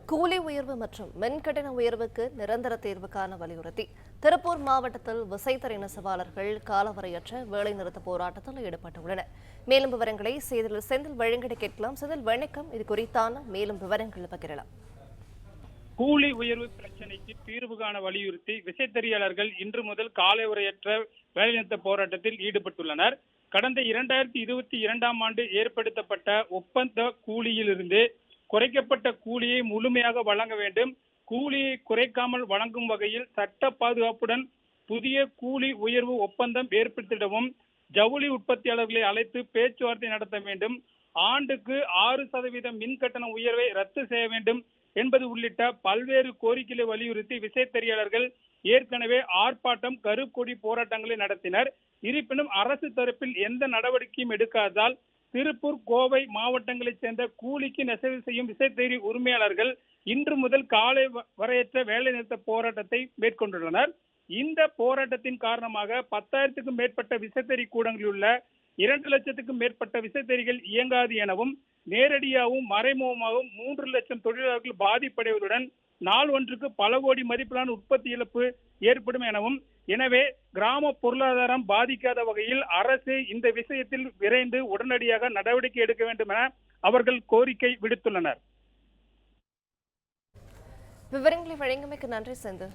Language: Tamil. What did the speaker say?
கூலி உயர்வு மற்றும் மின்கட்டண உயர்வுக்கு நிரந்தர தீர்வு காண வலியுறுத்தி திருப்பூர் மாவட்டத்தில் விசைத்தறி நெசவாளர்கள் காலவரையற்ற வேலைநிறுத்த போராட்டத்தில் ஈடுபட்டுள்ளனர். மேலும் விவரங்களை செந்தில் வழங்கிட கேட்கலாம். செந்தில் வணக்கம், இது குறித்தான மேலும் விவரங்கள் பகிரலாம். கூலி உயர்வு பிரச்சனைக்கு தீர்வு காண வலியுறுத்தி விசைத்தறியாளர்கள் இன்று முதல் காலவரையற்ற வேலைநிறுத்த போராட்டத்தில் ஈடுபட்டுள்ளனர். கடந்த 2022ஆம் ஆண்டு ஏற்படுத்தப்பட்ட ஒப்பந்த கூலியிலிருந்து குறைக்கப்பட்ட கூலியை முழுமையாக வழங்க வேண்டும். கூலியை குறைக்காமல் வழங்கும் வகையில் சட்ட பாதுகாப்புடன் புதிய கூலி உயர்வு ஒப்பந்தம் ஏற்படுத்திடவும், ஜவுளி உற்பத்தியாளர்களை அழைத்து பேச்சுவார்த்தை நடத்த வேண்டும், ஆண்டுக்கு 6% மின் கட்டண உயர்வை ரத்து செய்ய வேண்டும் என்பது உள்ளிட்ட பல்வேறு கோரிக்கைகளை வலியுறுத்தி விசைத்தறியாளர்கள் ஏற்கனவே ஆர்ப்பாட்டம், கருக்கொடி போராட்டங்களை நடத்தினர். இருப்பினும் அரசு தரப்பில் எந்த நடவடிக்கையும் எடுக்காததால் திருப்பூர், கோவை மாவட்டங்களைச் சேர்ந்த கூலிக்கு நெசவு செய்யும் விசைத்தறி உரிமையாளர்கள் இன்று முதல் காலை வரையற்ற வேலைநிறுத்த போராட்டத்தை மேற்கொண்டுள்ளனர். இந்த போராட்டத்தின் காரணமாக 10,000க்கும் மேற்பட்ட விசைத்தறி கூடங்களில் உள்ள 2 லட்சத்துக்கும் மேற்பட்ட விசைத்தறிகள் இயங்காது எனவும், நேரடியாகவும் மறைமுகமாகவும் 3 லட்சம் தொழிலாளர்கள் பாதிப்படைவதுடன் நாள் ஒன்றுக்கு பல கோடி மதிப்பிலான உற்பத்தி இழப்பு ஏற்படும் எனவும், எனவே கிராம பொருளாதாரம் பாதிக்காத வகையில் அரசு இந்த விஷயத்தில் விரைந்து உடனடியாக நடவடிக்கை எடுக்க வேண்டும் என அவர்கள் கோரிக்கை விடுத்துள்ளனர். விவரங்களை வழங்கியமைக்கு நன்றி செந்தில்.